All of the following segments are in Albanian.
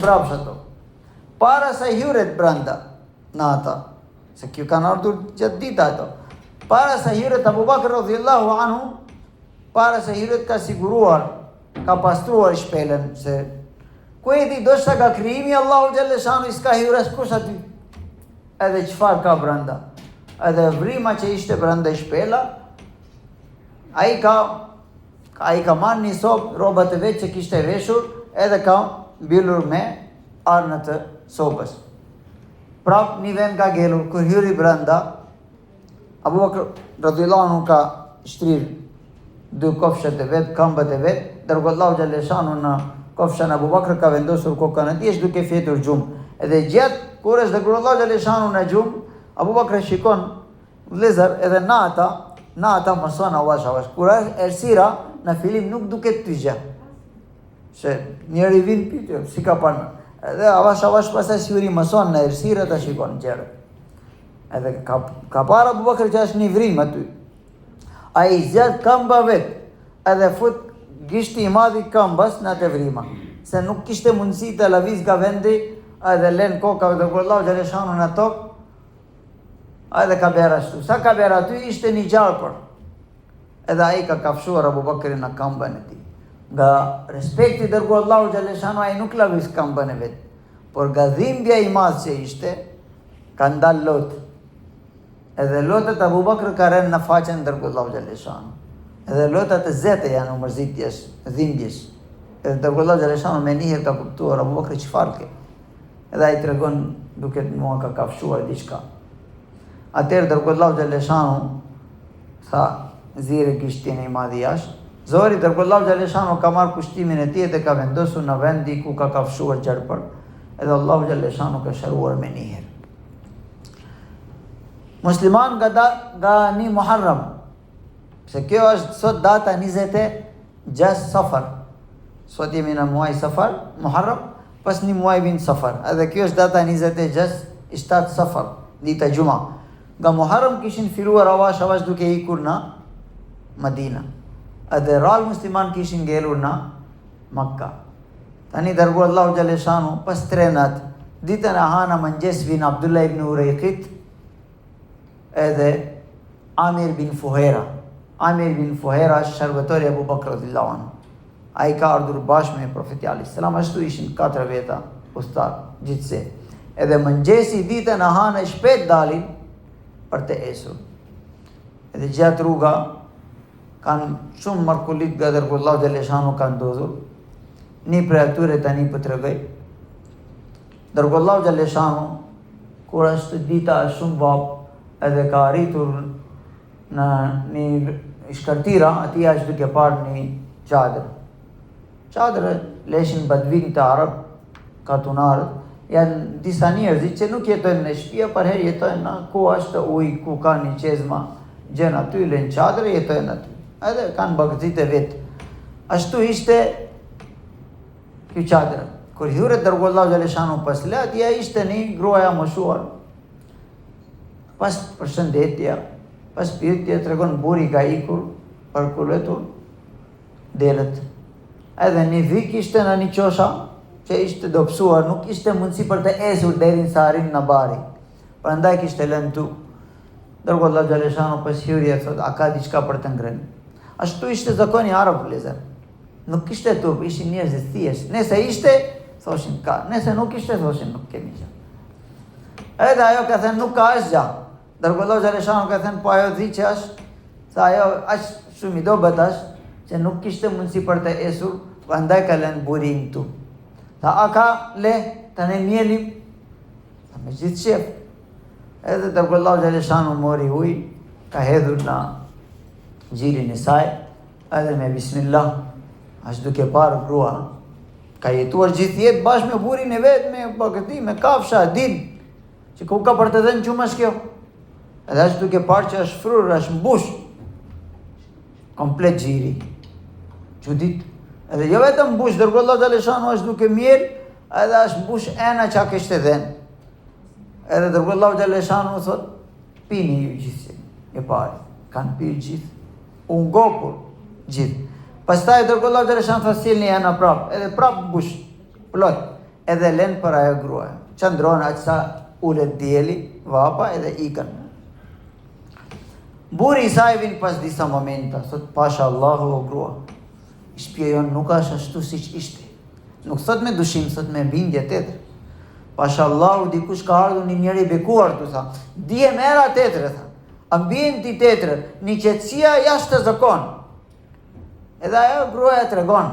Brapsh ato. Para sa hyret brenda në ata, se kjo kanë ardhur gjatë dita ato. Para sa hyret Abu Bakr radhiyallahu anhu, para sa hyret ka siguruar, ka pastruar shpelen, se ku e di, do shta ka krijimi Allahu Gjelleshanu i s'ka hyres kush aty. Edhe qëfar ka brenda. Edhe vrima që ishte brenda shpela, a i ka marrë një sopë, robat e vetë që kishte veshur, edhe ka mbyllur me arnët të sopës. Prap një vend ka gelur, kur hyri brenda, Abu Bakr radhiyallahu anhu ka shtrirë dy kofshet e vetë, këmbët e vetë, dërgo Allahu Gjelleshanu në kofshën Abu Bakr ka vendosur kokën e tij duke fjetur gjumë. Edhe gjatë kur është dërguar Allahu Gjelleshanu në gjumë, Abu Bakr shikon vëllezër edhe nata mëson avash. Kur është ersira, në fillim nuk duket të gjë. Se njëri vin pyetje, si ka parë. Edhe avash pastaj siguri mëson në ersira ta shikon gjëra. Edhe ka parë Abu Bakr që është një vrim aty. Ai zgjat këmba vet, edhe fut gishti i madh i këmbës në atë vrima. Se nuk kishte mundësi të lëviz nga vendi, edhe len koka dhe Allahu Gjelleshanu në tokë. Edhe ka bërë ashtu. Sa ka bërë aty ishte një gjarpër. Edhe ai ka kafshuar Abu Bakrin në këmbën e tij. Nga respekti dërguar Allahu Gjelleshanu ai nuk lëviz këmbën e vet. Por nga dhimbja i madh që ishte, ka ndal lot. Edhe lotët Abu Bakr ka rënë në faqen dërguar Allahu Gjelleshanu. Edhe lotët e zete janë mërzitjes, dhimbjes. Edhe dërguar Allahu Gjelleshanu me njëherë ka kuptuar Abu Bakr çfarë ke. Edhe ai tregon duke mua ka kafshuar diçka. Atëherë dërguar Allahu Gjelleshanu tha zire gishtin e madh jashtë. Zori dërguar Allahu Gjelleshanu ka marrë kushtimin e tij dhe ka vendosur në vendi ku ka kafshuar gjarpër. Edhe Allahu Gjelleshanu ka shëruar me njëherë. Musliman nga një Muharram, se kjo është sot data 26 Safar. Sot jemi në muaj Safar, Muharram, pas një muaj vin Safar. Edhe kjo është data 27 Safar, dita Gjuma. Nga Muharram kishin filluar avash duke ikur në Madina. Edhe rrallë musliman kishin ngelur në Makka. Tani dërguar Allahu Gjelleshanu pas trenat, ditën e hana mëngjes vin Abdullah ibn Urejqit edhe Amir bin Fuhera. Amir bin Fuhera është shërbetori Abu Bakr radhiyallahu anhu. Ai ka ardhur bashkë me Profeti alayhis salam, ashtu ishin 4 veta ustar gjithsej. Edhe mëngjesi ditën e hanë shpejt dalin për të esur. Edhe gjatë rruga kanë shumë markullit nga dërguar Allahu Gjelleshanu kanë ndodhur. Një prej atyre tani po tregoj. Dërguar Allahu Gjelleshanu kur është dita shumë vap, edhe ka arritur në një shkërtira, ati është duke parë një qadrë. Qadrë leshin badvin të arab, katunarët, janë disa njerëzit që nuk jetojnë në shtëpia, për herë jetojnë në ku është ujë, ku ka një qezma, gjenë aty, len qadrë, jetojnë aty. Edhe kanë bagëzit e vetë. Ashtu ishte kjo qadrë. Kur hyret dërguar Allahu Gjelleshanu pas le, atija ishte një gruaja moshuar. Pas përshëndetja, pas pyetje tregon buri ka ikur për kuletur delet. Edhe një vik ishte në një qosha që ishte dobësuar, nuk ishte mundësi për të esur deri sa arrin në bari. Prandaj kishte lënë tu. Dërguar Allahu Gjelleshanu pas hyrje thot, a ka diçka për të ngrënë? Ashtu ishte zakoni arab vëllezër. Nuk kishte turp, ishin njerëz të thjeshtë. Nëse ishte, thoshin ka. Nëse nuk ishte, thoshin nuk kemi gjë. Edhe ajo ka thënë nuk ka asgjë. Dërguar Allahu Gjelleshanu ka thënë po ajo di që është, sa ajo është shumë i dobët është, që nuk kishte mundësi për të esur, prandaj ka lënë burin tu. Tha a ka le, të ne mjelim, tha me gjithë shef. Edhe dërguar Allahu Gjelleshanu mori ujë, ka hedhur në gjirin e saj, edhe me bismillah, është duke parë grua. Ka jetuar gjithë jetë bashkë me burin e vetë, me bagëti, me kafsha, din, që ku ka për të dhenë qumë është kjo. Edhe është duke parë që është frurë, është mbush. Komplet gjiri. Çudit. Edhe jo vetëm mbush, dërguar Allahu Gjelleshanu është duke mjel, edhe është mbush ena që a kështë dhenë. Edhe dërguar Allahu Gjelleshanu thot, pini ju gjithë, e pari. Kanë pirë gjithë. Unë gopur gjithë. Pastaj dërguar Allahu Gjelleshanu thot, silni ena prapë, edhe prapë mbush. Plot. edhe len për ajo gruaja. Qëndron aq sa ulet dieli, vapa edhe ikën. Buri i saj vin pas disa momenta, thot pasha Allahu o grua. Shtëpia jon nuk është ashtu siç ishte. Nuk thot me dushim, thot me bindje tjetër. Pasha Allahu dikush ka ardhur një njeri bekuar, tu tha. Dije mera tjetër, tha. Ambienti tjetër, një qetësia jashtë të zakon. Edhe ajo gruaja tregon.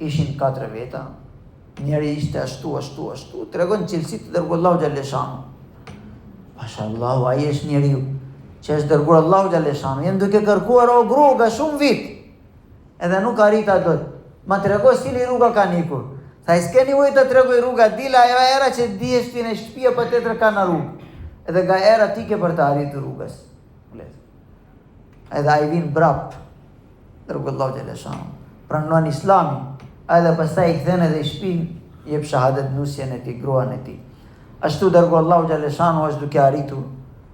Ishin 4 veta. Njeri ishte ashtu, tregon cilësi të dërguar Allahu xhaleshanu. Pasha Allahu, ai është njeriu që është dërguar Allahu xhaleshanu. Jem duke kërkuar o grua nga shumë vit. Edhe nuk arrita dot. Ma tregoj cili rruga ka ikur. Tha, s'keni ujë të tregoj rruga, dila ajo era që dihesh ti në shtëpi apo tjetër ka në rrugë. Edhe nga era ti ke për të arritur rrugës. Edhe ai vin brap. Dërguar Allahu xhaleshanu. Pranon Islamin. Edhe pastaj i kthen edhe i shpin, jep shahadet nusjen e tij, gruan e tij. Ashtu dërguar Allahu xhaleshanu është duke arritur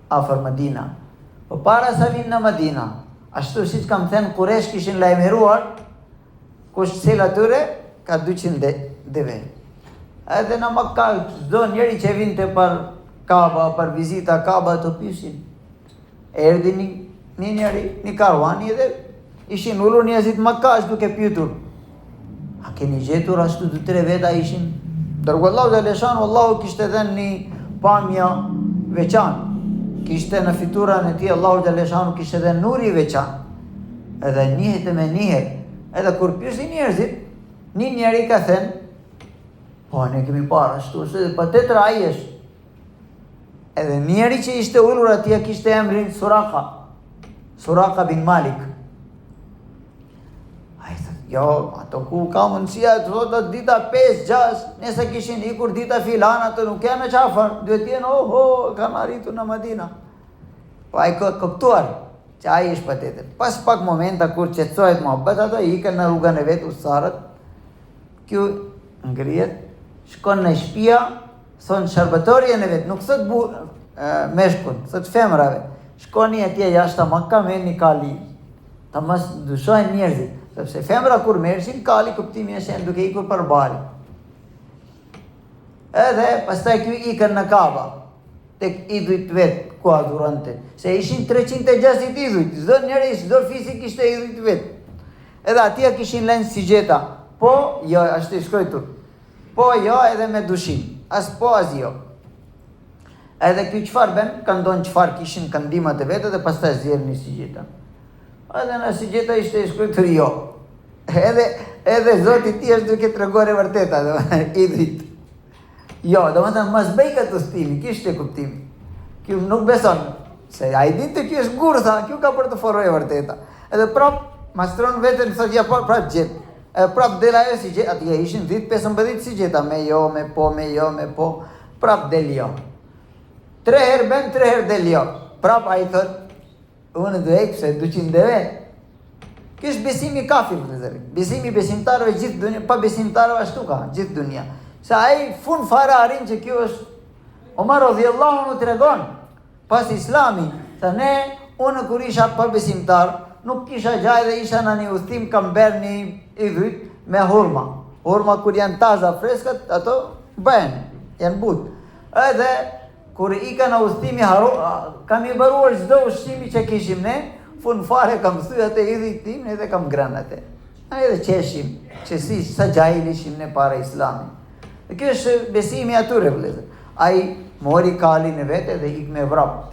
afër Medina. Po para sa vinë në Medina, ashtu siç kam thënë Quraysh kishin lajmëruar kush cila tyre ka 200 deve. Edhe në Mekka çdo njeri që vinte për Kaaba, për vizita Kaaba të pyesin. Erdhi një njeri, një karvani edhe ishin ulur njerëzit Mekkash duke pyetur. A keni gjetur ashtu 2-3 veta ishin? Dërguar Allahu xhaleshanu, Allahu kishte dhënë një pamje veçantë. Kishte në fiturën e tij Allahu xhaleshanu kishte dhënë nuri veçantë. Edhe njihet me njihet. Edhe kur pyesin njerëzit, një njeri ka thënë, po ne kemi parë ashtu, se pa tjetër ai është. Edhe njeri që ishte ulur atje kishte emrin Suraka bin Malik. Ai thotë, jo, ato ku ka mundësia të thotë dita 5-6, nëse kishin ikur dita filan, ato nuk janë qafër, duhet jenë, kanë arritur në Medina. Po ai ka kuptuar që ai është patjetër. Pas pak momenta kur qetësohet mohabet, ato ikën në rrugën e vet usarët. Kjo ngrihet, shkon në shtëpia, thon shërbëtorjen e vet, nuk thot meshkun, thot femrave. Shkoni atje jashtë Mekka me një kali. Ta mos dyshojnë njerëzit, sepse femra kur merrshin kali kuptimi është janë duke ikur përballë. Edhe pastaj ky ikën në Kaaba, tek idhujt vet ku adhurante. Se ishin 360 idhujt, çdo njeri, çdo fizik kishte idhujt vet. Edhe atje kishin lënë si gjeta. Po, jo, ashtu i shkruar. Po, jo, edhe me dushim. As po, as jo. Edhe ky çfarë bën? Ka ndonë çfarë kishin kandimat e vetë dhe pastaj zjerrni si gjeta. Edhe në si gjeta ishte i shkruar jo. Edhe Zoti i tij është duke treguar e vërteta, idhujt. Jo, domethënë mos bëj këtë stili, kishte kuptim. Ky nuk beson se ai ditë ky është gurtha, ky ka për të forrë vërteta. Edhe prap mastron veten thotë ja prap gjet. Prap del ajo si gjet, atje ishin 15 si gjeta me jo, me po, prap del jo. 3 herë bën, 3 herë del jo. Prap ai thotë unë do ek se 200 deve. Ky është besimi kafir, vëllezër. Besimi besimtarëve gjithë dunia, pa besimtarëve ashtu ka, gjithë dunia. Se ai fund fare arrin që kjo është Omar radhiyallahu anhu tregon pas Islami, se unë kur isha pa besimtar, nuk kisha gjaj dhe isha në një udhtim kam bërë një idhujt me hurma. Hurma kur janë taza freskët, ato bëhen, janë but. Edhe kur ika në udhtimi kam i baruar çdo ushqimi që kishim ne, fund fare kam thyer atë idhujt tim edhe kam grënë atë. Edhe qeshim, që si sa gjahil ishim ne para Islamit. Dhe kjo është besimi atyre vëllezër. Ai mori kalin e vetë dhe ik me vrap.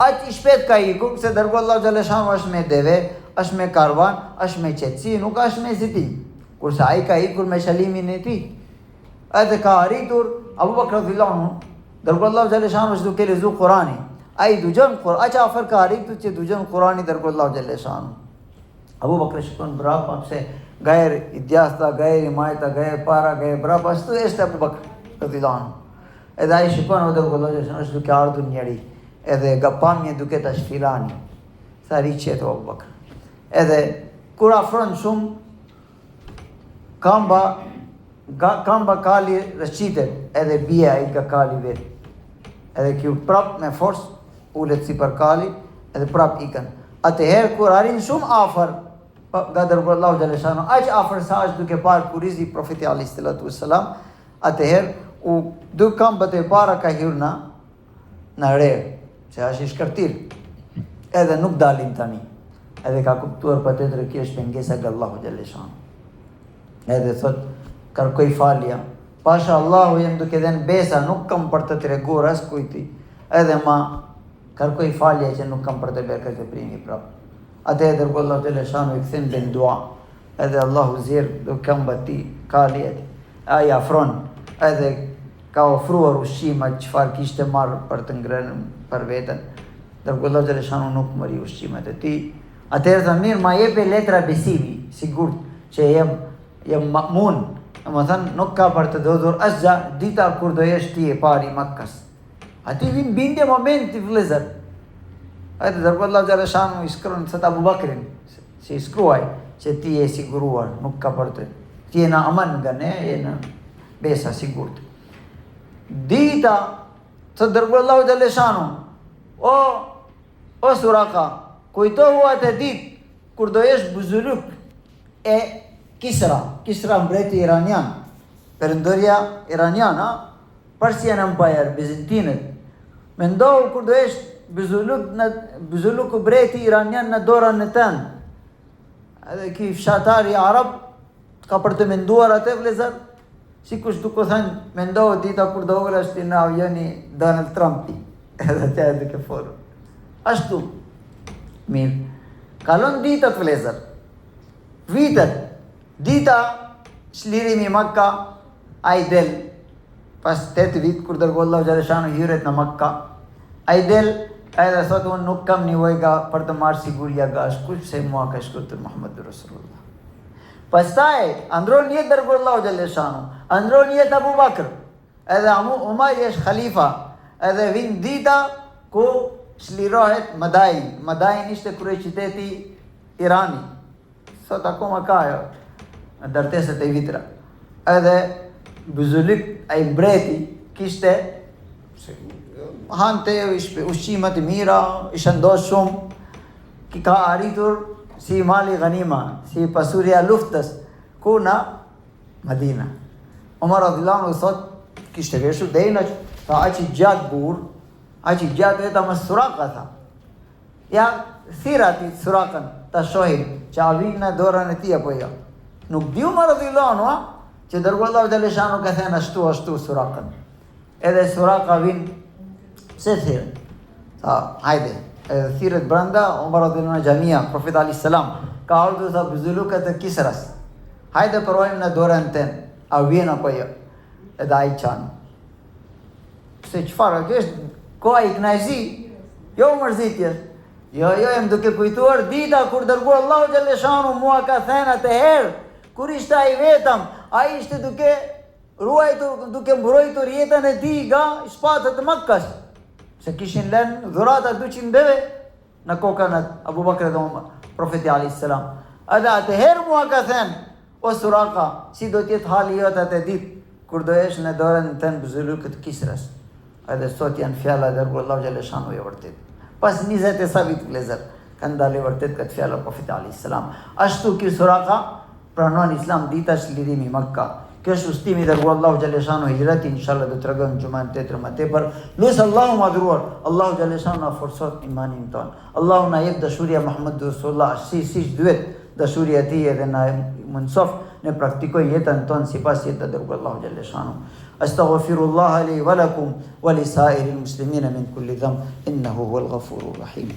Aq i shpejt ka ikur, se dërguar Allahu xhaleshanu është me deve, është me karvan, është me qetësi, nuk është me zitim. Kurse ai ka ikur me shalimin e tij. Edhe ka arritur Abu Bakr radhiyallahu anhu, dërguar Allahu xhaleshanu është duke lexuar Kur'anin. Ai dëgjon Kur'an, aq afër ka arritur që dëgjon Kur'anin dërguar Allahu xhaleshanu. Abu Bakr shkon brapa pse gajer i djasta, gajer i majta, gajer para, gajer brapa, ashtu është Abu Bakr radhiyallahu anhu. Edhe ai shikon edhe dërguar është duke ardhur njëri, edhe nga pamje duke ta shfirani. Sa riqet Abu Bakr. Edhe kur afron shumë kamba kali rëqitet, edhe bie ai nga kali vet. Edhe kjo prap me forcë ulet sipër kali, edhe prap ikën. Atëherë kur arrin shumë afër nga dërguar Allahu xhaleshanu, aq afër sa është duke parë kurizi profeti alayhis salatu wassalam, atëherë u dy këmbët e para ka hyrë në re, se është i shkërtir, edhe nuk dalin tani, edhe ka kuptuar për të kjo është pengesa nga Allahu Gjellëshanu. Edhe thot, kërkoj falja, pasha Allahu jem duke dhe në besa, nuk kam për të tregur as kujti, edhe ma kërkoj falja që nuk kam për të bërë këtë primi prapë. Ate e dërgu Allahu Gjellëshanu i këthin ben dua, edhe Allahu zirë duke kam bati, ka lijet, aja afron, edhe ka ofruar ushqima qëfar kishte marrë për të ngrënë për vetën, dërgu Allahu Gjellëshanu nuk mëri ushqimet e ti. Atëherë thë mirë, ma jepe letra besimi, sigur që jem ma'mun, më thënë nuk ka për të dodhur asgja dita kur do jesh ti e pari Makkas. Ati vin bindje moment i vlezër. Ajtë dërgu Allahu Gjellëshanu i shkruan sëtë Abu Bakrin, që i shkruaj që ti e siguruar, nuk ka për të. Ti e në aman nga ne, e në besa sigurt. Dita të dërgu Allahu Gjellëshanu, o Suraka, kujtohu atë ditë kur do jesh buzuluk e Kisra mbreti iranian, perëndorja iraniana, Persian Empire, Bizantinët. Mendohu kur do jesh buzuluk mbreti iranian në dorën e tënë. Edhe ki fshatari arab ka për të menduar atë vlezër, sikush duke thënë, mendohu dita kur do ulesh ti në avioni Donald Trumpi, edhe të e duke folur. Ashtu. Mirë, kalon ditët vlezër, vitet, dita shlirimi Makka, a i del, pas 8 vit kur dërgu Allahu Gjellëshanu hyret në Makka, a i del, edhe thotë unë nuk kam nevojë për të marrë siguria nga shkush, se mua ka shkutur Muhammedur Rasulullah. Pastaj, andron jetë dërgu Allahu Gjellëshanu, andron jetë Abu Bakr, edhe Umar jesh khalifa, edhe vin dita ku shlirohet Madajin ishte krye qyteti Irani. Sot akoma ka jo, në dërteset e vitra. Edhe buzulik ai mbreti kishte hante ushqimet e mira, ishte ndosh shumë, ki ka arritur si mali ghanima, si pasuria luftës, ku në Madina. Omar radhiyallahu anhu thot, kishte veshur dejna, tha aqi gjatë burë, aqi gjatë veta më Suraka, tha. Ja, thira ti Surakën, ta shohim, që a vinë në dorën e ti apo jo. Nuk di Umar radhiyallahu anhu, që dërgu Allahu Gjellëshanu ka thënë ashtu Surakën. Edhe Suraka vinë, se thirë. Tha, hajde, edhe thirët brenda, Umar radhiyallahu anhu gjamia, Profet a.s. ka ardhur tha buzulukët e Kisras. Hajde përvojmë në dorën tënë, a vjen apo jo. Edhe a i qanë. Se qëfarë, kështë koha i knajzi, jo mërzitje. Jo, jem duke kujtuar dita kur dërgu Allahu Gjellëshanu mua ka thënë atëherë, kur ishte ai vetëm, ai ishte duke mbrojtur jetën e tij nga shpatët e Makkas. Se kishin lënë dhurata 200 deve në kokën e Abu Bakr dhe Umar, Profeti a.s. Edhe atëherë mua ka thënë, o Suraka, si do t'jetë hali jote atë ditë, kur do jesh në dorën tënë buzulukët Kisras. Edhe sot janë fjalla dërgu Allahu Gjellëshanu e vërtet. Pas 20 e sa vit vlezër, kanë dalë vërtet këtë fjalla Profeti a.s. Ashtu ky Suraka pranon Islam dita shlirimi Makka. Kjo është ustimi dërgu Allahu Gjellëshanu hijreti, inshallah do të regojmë gjumën të tërë më tepër. Lusë Allahu madhruar, Allahu Gjellëshanu na forcot imanin tonë. Allahu na jep dashuria Muhammedur Rasulullah, si duhet dashuria ti edhe na mundsof ne praktikoj jetën tonë sipas jetës dërgu Allahu Gjellëshanu. Astaghfirullah li wa lakum wa li sa'iril muslimina min kulli dhanb innahu huwal ghafurur rahim.